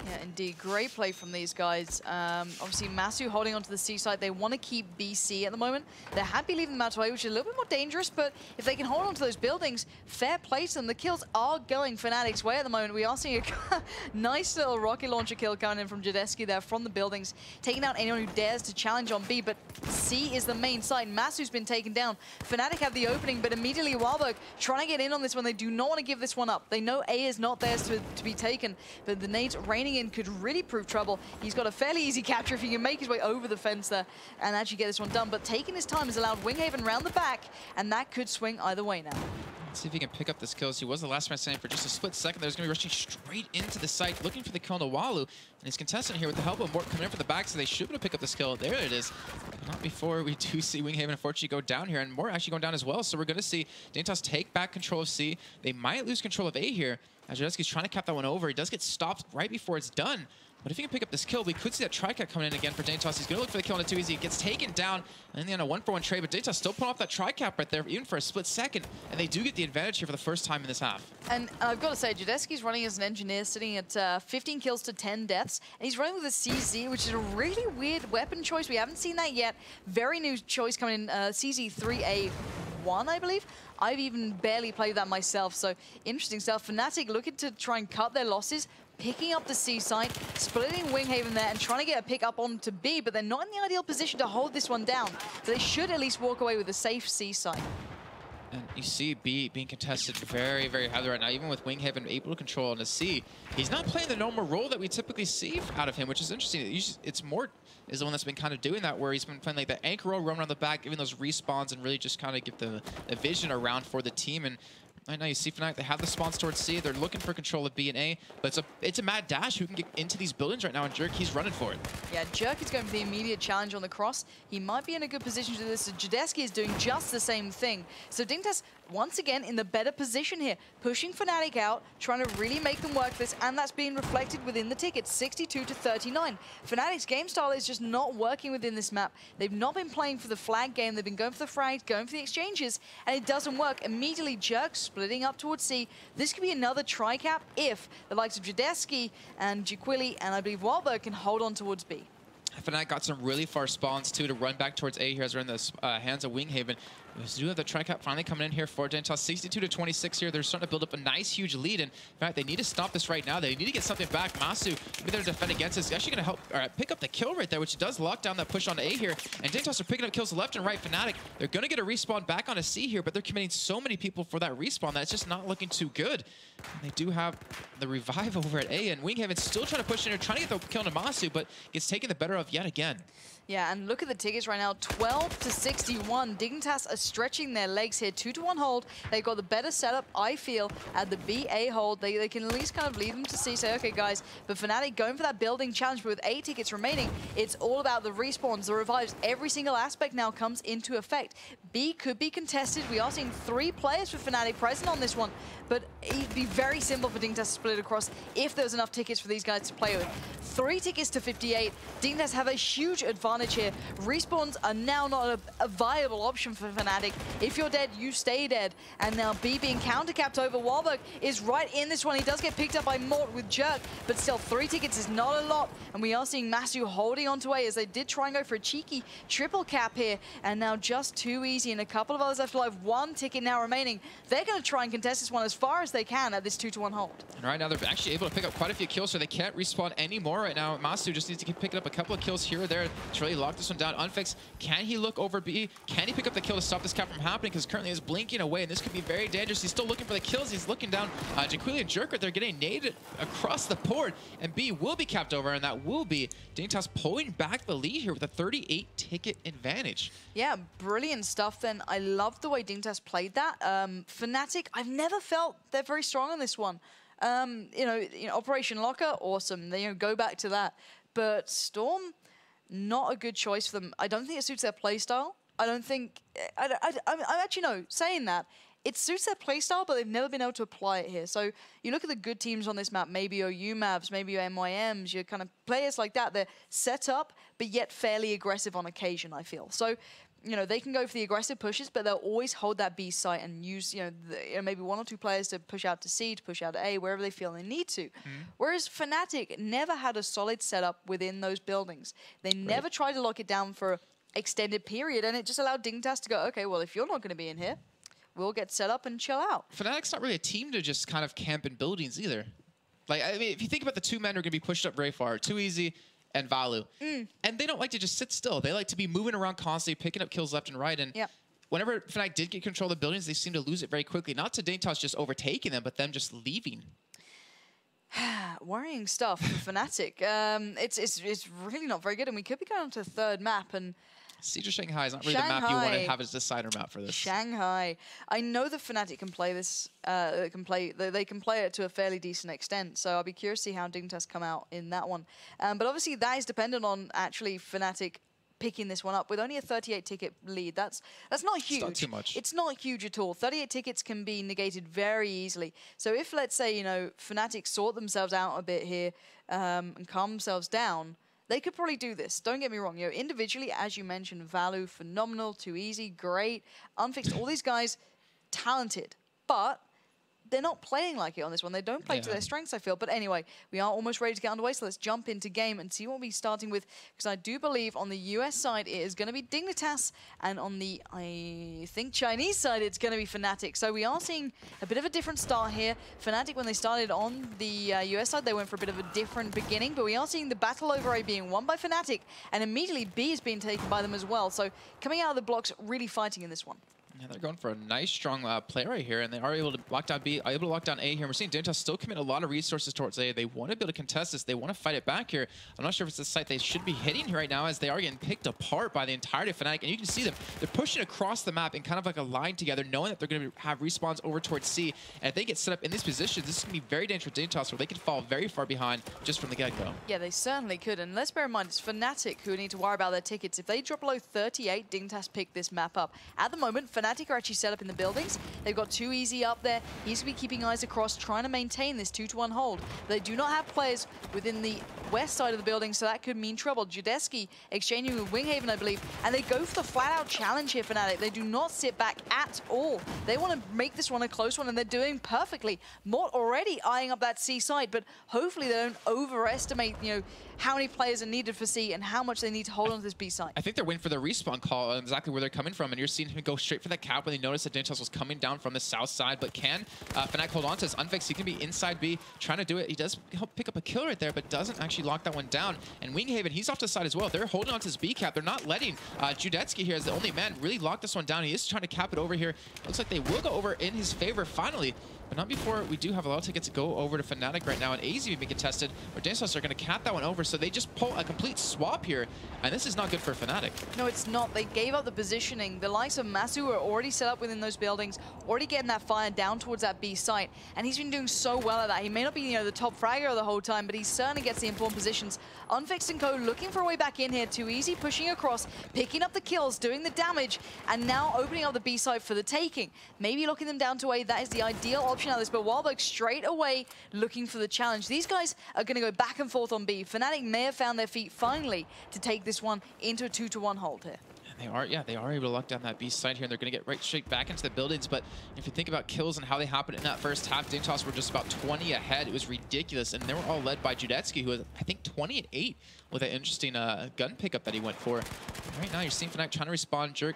A: Yeah, indeed. Great play from these guys. Obviously, Masu holding onto the C side. They want to keep BC at the moment. They're happy leaving them out away, which is a little bit more dangerous, but if they can hold on to those buildings, fair play to them. The kills are going Fnatic's way at the moment. We are seeing a nice little rocket launcher kill coming in from Judeski there from the buildings, taking out anyone who dares to challenge on B, but C is the main side. Masu's been taken down. Fnatic have the opening, but immediately Wahlberg trying to get in on this one. They do not want to give this one up. They know A is not theirs to be taken, but the nades raining in could really prove trouble. He's got a fairly easy capture if he can make his way over the fence there and actually get this one done. But taking his time has allowed Winghaven round the back, and that could swing either way now.
B: Let's see if he can pick up this kills. He was the last man standing for just a split second. There's going to be rushing straight into the site, looking for the kill on the Walu. And his contestant here with the help of Mort coming in for the back, so they should be able to pick up this kill. There it is. But not before we do see Winghaven unfortunately go down here, and Mort actually going down as well. So we're going to see Dignitas take back control of C. They might lose control of A here, Jadesky's trying to cap that one over. He does get stopped right before it's done. But if he can pick up this kill, we could see that tri-cat coming in again for Dignitas. He's going to look for the kill on it too easy. It gets taken down, and then a 1-for-1 trade. But Dignitas still pulling off that tri-cap right there, even for a split second. And they do get the advantage here for the first time in this half.
A: And I've got to say, Jadesky's running as an engineer, sitting at 15 kills to 10 deaths. And he's running with a CZ, which is a really weird weapon choice. We haven't seen that yet. Very new choice coming in, CZ 3A1, I believe. I've even barely played that myself, so interesting stuff. Fnatic looking to try and cut their losses, picking up the C site, splitting Winghaven there and trying to get a pick up onto B, but they're not in the ideal position to hold this one down. So they should at least walk away with a safe C site.
B: And you see B being contested very, very heavily right now, even with Winghaven able to control on the C. He's not playing the normal role that we typically see out of him, which is interesting. It's more is the one that's been kind of doing that, where he's been playing like the anchor role, roaming around the back, giving those respawns, and really just kind of give the vision around for the team. And right now you see Fnatic, they have the spawns towards C. They're looking for control of B and A, but it's a mad dash who can get into these buildings right now, and Jerk, he's running for it. Yeah,
A: Jerk is going for the immediate challenge on the cross. He might be in a good position to do this. So Jadesky is doing just the same thing. So Dignitas, once again, in the better position here, pushing Fnatic out, trying to really make them work this, and that's being reflected within the tickets, 62 to 39. Fnatic's game style is just not working within this map. They've not been playing for the flag game. They've been going for the frags, going for the exchanges, and it doesn't work. Immediately, Jerk splitting up towards C. This could be another tri-cap if the likes of Jadesky and Jiquili and I believe Wahlberg can hold on towards B.
B: Fnatic got some really far spawns too to run back towards A here as we're in the hands of Winghaven. We do have the tri-cap finally coming in here for Dignitas. 62 to 26 here. They're starting to build up a nice, huge lead. And in fact, they need to stop this right now. They need to get something back. Masu, maybe they're defend against this. Actually going to help pick up the kill right there, which does lock down that push on A here. And Dignitas are picking up kills left and right. Fnatic, they're going to get a respawn back on a C here, but they're committing so many people for that respawn that it's just not looking too good. And they do have the revive over at A, and Winghaven's still trying to push in here, trying to get the kill on Masu, but gets taken the better of yet again.
A: Yeah, and look at the tickets right now, 12 to 61. Dignitas are stretching their legs here, 2-to-1 hold. They've got the better setup, I feel, at the B-A hold. They can at least kind of lead them to C, say, okay, guys, but Fnatic going for that building challenge, but with 8 tickets remaining, it's all about the respawns, the revives. Every single aspect now comes into effect. B could be contested. We are seeing 3 players for Fnatic present on this one, but it'd be very simple for Dignitas to split it across if there was enough tickets for these guys to play with. 3 tickets to 58. Dignitas have a huge advantage here. Respawns are now not a viable option for Fnatic. If you're dead, you stay dead. And now B being counter-capped over. Wahlberg is right in this one. He does get picked up by Mort with Jerk, but still 3 tickets is not a lot. And we are seeing Masu holding on to A as they did try and go for a cheeky triple cap here. And now just too easy, and a couple of others left alive. 1 ticket now remaining. They're going to try and contest this one as far as they can at this 2-to-1 hold.
B: And right now they're actually able to pick up quite a few kills, so they can't respawn anymore right now. Masu just needs to keep picking up a couple of kills here or there to really lock this one down. Unfix, can he look over B? Can he pick up the kill to stop this cap from happening? Because currently he's blinking away, and this could be very dangerous. He's still looking for the kills. He's looking down. Jiquili and Jerk, they're getting naded across the board, and B will be capped over, and that will be Dignitas pulling back the lead here with a 38-ticket advantage.
A: Yeah, brilliant stuff then. I love the way Dignitas played that. Fnatic, I've never felt they're very strong on this one. You know, Operation Locker, awesome. They go back to that. But Storm, not a good choice for them. I don't think it suits their playstyle. I don't think... I actually, no, saying that, it suits their playstyle, but they've never been able to apply it here. So you look at the good teams on this map, maybe your UMAVs, maybe your MYMs, your kind of players like that. They're set up, but yet fairly aggressive on occasion, I feel. So, you know, they can go for the aggressive pushes, but they'll always hold that B site and use, maybe 1 or 2 players to push out to C, to push out to A, wherever they feel they need to. Whereas Fnatic never had a solid setup within those buildings. They never tried to lock it down for an extended period, and it just allowed Dignitas to go, okay, well, if you're not going to be in here, we'll get set up and chill out.
B: Fnatic's not really a team to just kind of camp in buildings either. Like, I mean, if you think about the 2 men who are going to be pushed up very far, Too Easy and Valu. And they don't like to just sit still. They like to be moving around constantly, picking up kills left and right. And whenever Fnatic did get control of the buildings, they seemed to lose it very quickly. Not to Dignitas just overtaking them, but them just leaving.
A: Worrying stuff for Fnatic. It's really not very good, and we could be going on to the 3rd map. And
B: Siege of Shanghai is not really the map you want to have as a decider map for this.
A: Shanghai. I know that Fnatic can play this. They can play it to a fairly decent extent. So I'll be curious to see how Dignitas come out in that one. But obviously that is dependent on actually Fnatic picking this one up with only a 38 ticket lead. That's not huge.
B: It's not too much.
A: It's not huge at all. 38 tickets can be negated very easily. So if, let's say, you know, Fnatic sort themselves out a bit here and calm themselves down, they could probably do this. Don't get me wrong. You know, individually, as you mentioned, Value, phenomenal, Too Easy, great, Unfixed, all these guys, talented. But they're not playing like it on this one. They don't play to their strengths, I feel. But anyway, we are almost ready to get underway, so let's jump into game and see what we'll be starting with. Because I do believe on the US side, it is going to be Dignitas, and on the, I think, Chinese side, it's going to be Fnatic. So we are seeing a bit of a different start here. Fnatic, when they started on the US side, they went for a bit of a different beginning, but we are seeing the battle over A being won by Fnatic, and immediately B is being taken by them as well. So coming out of the blocks, really fighting in this one.
B: Yeah, they're going for a nice, strong play right here, and they are able to lock down B, able to lock down A here. We're seeing Dignitas still commit a lot of resources towards A. They want to be able to contest this. They want to fight it back here. I'm not sure if it's the site they should be hitting here right now, as they are getting picked apart by the entirety of Fnatic. And you can see them. They're pushing across the map in kind of like a line together, knowing that they're going to have respawns over towards C. And if they get set up in these positions, this is going to be very dangerous for Dignitas, where they could fall very far behind just from the get-go. Yeah,
A: they certainly could. And let's bear in mind, it's Fnatic who need to worry about their tickets. If they drop below 38, Dignitas pick this map up. At the moment, Fnatic are actually set up in the buildings. They've got Too Easy up there. He's going to be keeping eyes across, trying to maintain this 2-1 hold. They do not have players within the west side of the building, so that could mean trouble. Judeski exchanging with Winghaven, I believe, and they go for the flat-out challenge here, Fnatic. They do not sit back at all. They want to make this one a close one, and they're doing perfectly. Mort already eyeing up that C side, but hopefully they don't overestimate, you know, how many players are needed for C and how much they need to hold on to this B side.
B: I think they're waiting for the respawn call on exactly where they're coming from, and you're seeing him go straight for that cap when they notice that Dignitas was coming down from the south side. But can Fnatic hold on to this? Unfixed, he can be inside B, trying to do it. He does help pick up a kill right there, but doesn't actually lock that one down. And Winghaven, he's off to the side as well. They're holding on to his B cap. They're not letting Judetsky here as the only man really lock this one down. He is trying to cap it over here. Looks like they will go over in his favor finally. But not before we do have a lot of tickets to go over to Fnatic right now, and AZ being contested, where Dignitas are going to cap that one over, so they just pull a complete swap here, and this is not good for Fnatic.
A: No, it's not. They gave up the positioning. The likes of Masu are already set up within those buildings, already getting that fire down towards that B site, and he's been doing so well at that. He may not be, you know, the top fragger the whole time, but he certainly gets the important positions. Unfixed and Co looking for a way back in here. Too Easy pushing across, picking up the kills, doing the damage, and now opening up the B site for the taking. Maybe locking them down to A. That is the ideal option out of this, but Wildberg straight away looking for the challenge. These guys are going to go back and forth on B. Fnatic may have found their feet finally to take this one into a 2-1 hold here.
B: They are able to lock down that B side here, and they're going to get right straight back into the buildings. But if you think about kills and how they happened in that first half, Dignitas were just about 20 ahead. It was ridiculous, and they were all led by Judetsky, who was, I think, 20-8 with an interesting gun pickup that he went for. And right now, you're seeing Fnatic trying to respond, Jerk.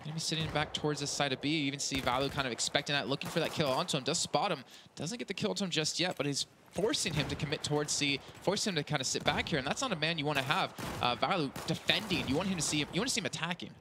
B: Gonna be sitting back towards this side of B. You even see Value kind of expecting that, looking for that kill onto him. Does spot him. Doesn't get the kill onto him just yet, but he's forcing him to commit towards C, forcing him to kind of sit back here, and that's not a man you want to have. Value defending. You want him to see him. You want to see him attacking.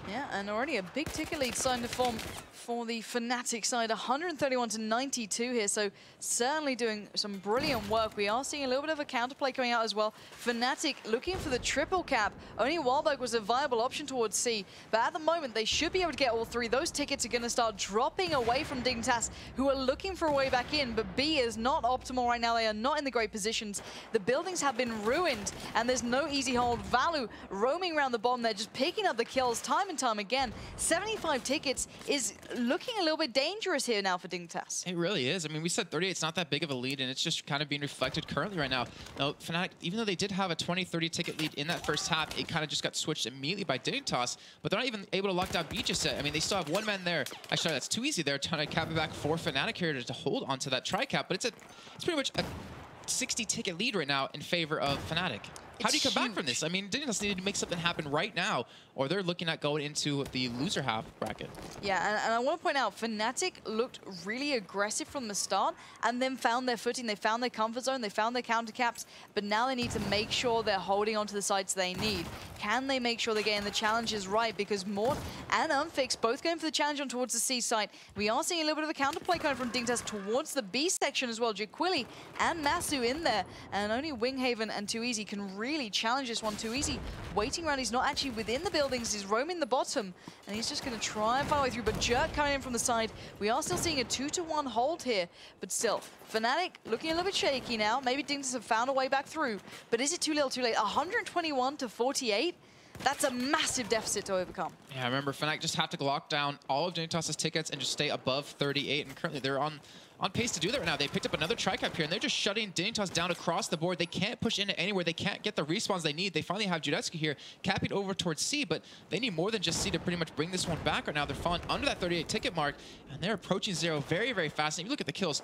A: Yeah, and already a big ticket lead starting to form for the Fnatic side, 131-92 here, so certainly doing some brilliant work. We are seeing a little bit of a counterplay coming out as well. Fnatic looking for the triple cap. Only Wildberg was a viable option towards C, but at the moment they should be able to get all three. Those tickets are going to start dropping away from Dignitas, who are looking for a way back in, but B is not optimal right now. They are not in the great positions. The buildings have been ruined, and there's no easy hold. Value roaming around the bottom there, just picking up the kills time and time again. 75 tickets is looking a little bit dangerous here now for Dignitas.
B: It really is. I mean, we said 38, it's not that big of a lead, and it's just kind of being reflected currently right now. Now, Fnatic, even though they did have a 20-30 ticket lead in that first half, it kind of just got switched immediately by Dignitas, but they're not even able to lock down B just yet. I mean, they still have one man there. Actually, that's Too Easy there, trying to cap it back for Fnatic here to hold onto that tri-cap, but it's pretty much a 60 ticket lead right now in favor of Fnatic. How do you come back from this? I mean, Dignitas needed to make something happen right now, or they're looking at going into the loser half bracket.
A: Yeah, and I want to point out, Fnatic looked really aggressive from the start and then found their footing. They found their comfort zone, they found their counter caps, but now they need to make sure they're holding onto the sites they need. Can they make sure they're getting the challenges right? Because Mort and Unfixed both going for the challenge on towards the C site. We are seeing a little bit of a counterplay coming from Dignitas towards the B section as well. Jaquili and Masu in there, and only Winghaven and Too Easy can really challenge this one. Too Easy waiting around. He's not actually within the buildings. He's roaming the bottom, and he's just going to try and find a way through. But Jerk coming in from the side. We are still seeing a 2-1 hold here, but still, Fnatic looking a little bit shaky now. Maybe Dignitas have found a way back through, but is it too little too late? 121-48. That's a massive deficit to overcome.
B: Yeah, I remember Fnatic just have to lock down all of Dignitas' tickets and just stay above 38, and currently they're on pace to do that right now. They picked up another tri-cap here, and they're just shutting Dignitas down across the board. They can't push into anywhere. They can't get the respawns they need. They finally have Judetsky here capping over towards C, but they need more than just C to pretty much bring this one back right now. They're falling under that 38 ticket mark, and they're approaching 0 very, very fast. And if you look at the kills,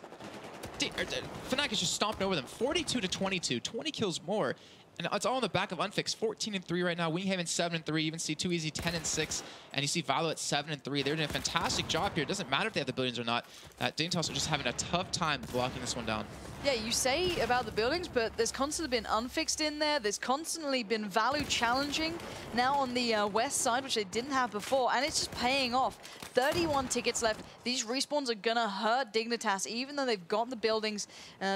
B: Fnatic is just stomping over them. 42 to 22, 20 kills more. And it's all on the back of Unfix, 14-3 right now. Winghaven 7-3, even see Too Easy 10-6, and you see Valo at 7-3. They're doing a fantastic job here. It doesn't matter if they have the buildings or not. Dignitas are just having a tough time blocking this one down.
A: Yeah, you say about the buildings, but there's constantly been Unfixed in there. There's constantly been Value challenging now on the west side, which they didn't have before, and it's just paying off. 31 tickets left. These respawns are gonna hurt Dignitas, even though they've got the buildings.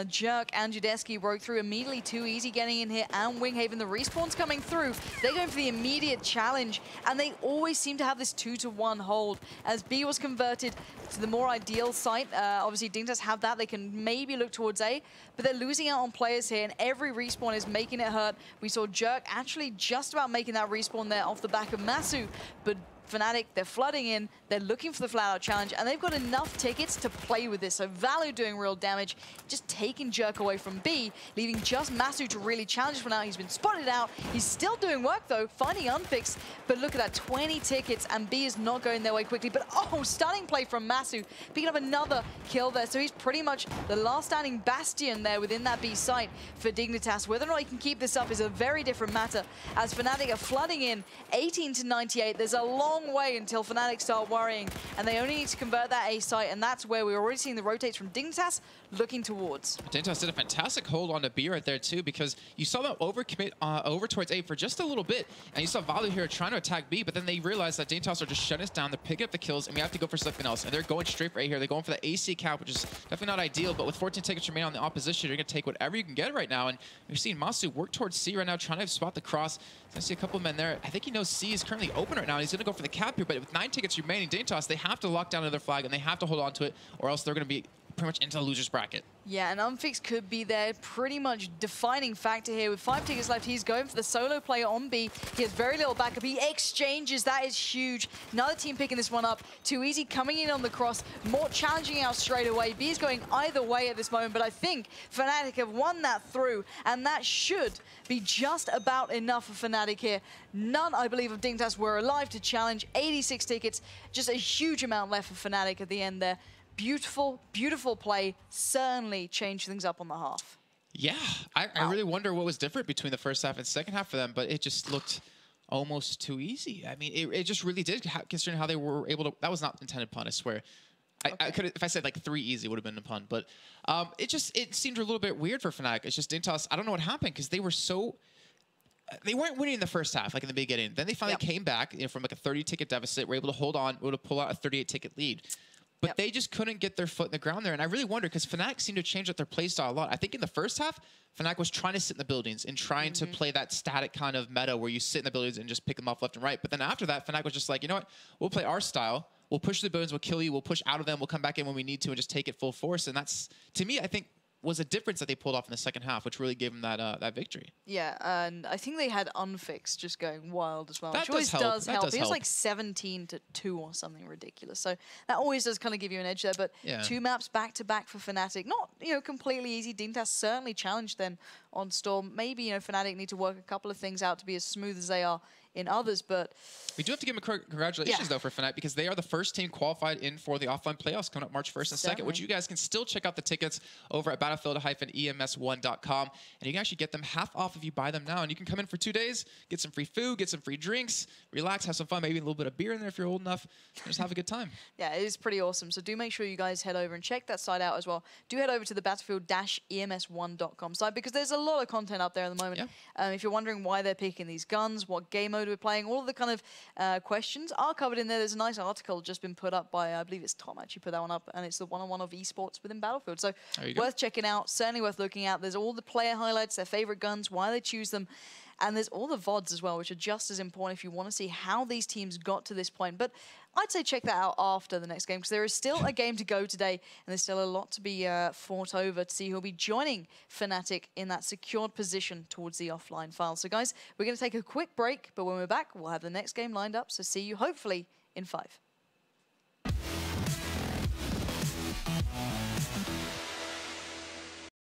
A: Jerk and Judetsky broke through immediately. Too Easy getting in here, and Winghaven. The respawns coming through. They're going for the immediate challenge, and they always seem to have this 2-to-1 hold. As B was converted to the more ideal site, obviously Dignitas have that. They can maybe look towards A, but they're losing out on players here, and every respawn is making it hurt. We saw Jerk actually just about making that respawn there off the back of Masu, but Fnatic, they're flooding in, they're looking for the flat-out challenge, and they've got enough tickets to play with this. So Value doing real damage, just taking Jerk away from B, leaving just Masu to really challenge for now. He's been spotted out. He's still doing work, though, finding Unfixed. But look at that, 20 tickets, and B is not going their way quickly. But, oh, stunning play from Masu, picking up another kill there. So he's pretty much the last standing bastion there within that B site for Dignitas. Whether or not he can keep this up is a very different matter, as Fnatic are flooding in 18-98. There's a long way until Fnatic start worrying, and they only need to convert that A site, and that's where we're already seeing the rotates from Dignitas looking towards.
B: Dignitas did a fantastic hold on to B right there too, because you saw them overcommit over towards A for just a little bit, and you saw Value here trying to attack B, but then they realized that Dignitas are just shutting us down. They're picking up the kills, and we have to go for something else, and they're going straight for A here. They're going for the AC cap, which is definitely not ideal, but with 14 tickets remaining on the opposition, you're going to take whatever you can get right now, and you're seeing Masu work towards C right now, trying to spot the cross. I see a couple of men there. I think he knows C is currently open right now, and he's going to go for the cap here, but with 9 tickets remaining, Dignitas, they have to lock down another flag, and they have to hold on to it, or else they're going to be pretty much into the loser's bracket.
A: Yeah, and Unfix could be their pretty much defining factor here. With 5 tickets left, he's going for the solo player on B. He has very little backup. He exchanges. That is huge. Another team picking this one up. Too Easy coming in on the cross. More challenging out straight away. B is going either way at this moment, but I think Fnatic have won that through, and that should be just about enough for Fnatic here. None, I believe, of Dignitas were alive to challenge. 86 tickets. Just a huge amount left for Fnatic at the end there. Beautiful, beautiful play. Certainly changed things up on the half.
B: Yeah, I really wonder what was different between the first half and second half for them, but it just looked almost too easy. I mean, it just really did, considering how they were able to. That was not intended pun, I swear. Okay. I could, if I said like 3 easy, it would have been a pun. But it seemed a little bit weird for Fnatic. It's just Dignitas. I don't know what happened, because they were so. They weren't winning in the first half, like in the beginning. Then they finally came back, from like a 30-ticket deficit. Were able to hold on, were able to pull out a 38-ticket lead. But they just couldn't get their foot in the ground there. And I really wonder, because Fnatic seemed to change up their play style a lot. I think in the first half, Fnatic was trying to sit in the buildings and trying to play that static kind of meta where you sit in the buildings and just pick them off left and right. But then after that, Fnatic was just like, you know what? We'll play our style. We'll push the buildings. We'll kill you. We'll push out of them. We'll come back in when we need to and just take it full force. And that's, to me, I think, was a difference that they pulled off in the second half, which really gave them that victory.
A: Yeah, and I think they had Unfixed just going wild as well.
B: That
A: which always
B: does help.
A: It was like 17-2 or something ridiculous. So that always does kind of give you an edge there. But 2 maps back-to-back for Fnatic. Not, completely easy. Dignitas certainly challenged them on Storm. Maybe, Fnatic need to work a couple of things out to be as smooth as they are in others, but
B: we do have to give them congratulations though for Fnatic, because they are the first team qualified in for the offline playoffs coming up March 1st and 2nd, which you guys can still check out the tickets over at battlefield-ems1.com, and you can actually get them half off if you buy them now. And you can come in for 2 days, get some free food, get some free drinks, relax, have some fun, maybe a little bit of beer in there if you're old enough, just have a good time. Yeah,
A: it is pretty awesome. So do make sure you guys head over and check that site out as well. Do head over to the battlefield-ems1.com site, because there's a lot of content up there at the moment. If you're wondering why they're picking these guns, what game mode we're playing, all of the kind of questions are covered in there. There's a nice article just been put up by, I believe it's Tom actually put that one up, and it's the one-on-one of esports within Battlefield. So worth checking out, certainly worth looking at. There's all the player highlights, their favorite guns, why they choose them. And there's all the VODs as well, which are just as important if you want to see how these teams got to this point. But I'd say check that out after the next game, because there is still a game to go today, and there's still a lot to be fought over to see who'll be joining Fnatic in that secured position towards the offline file. So guys, we're going to take a quick break, but when we're back, we'll have the next game lined up. So see you hopefully in 5.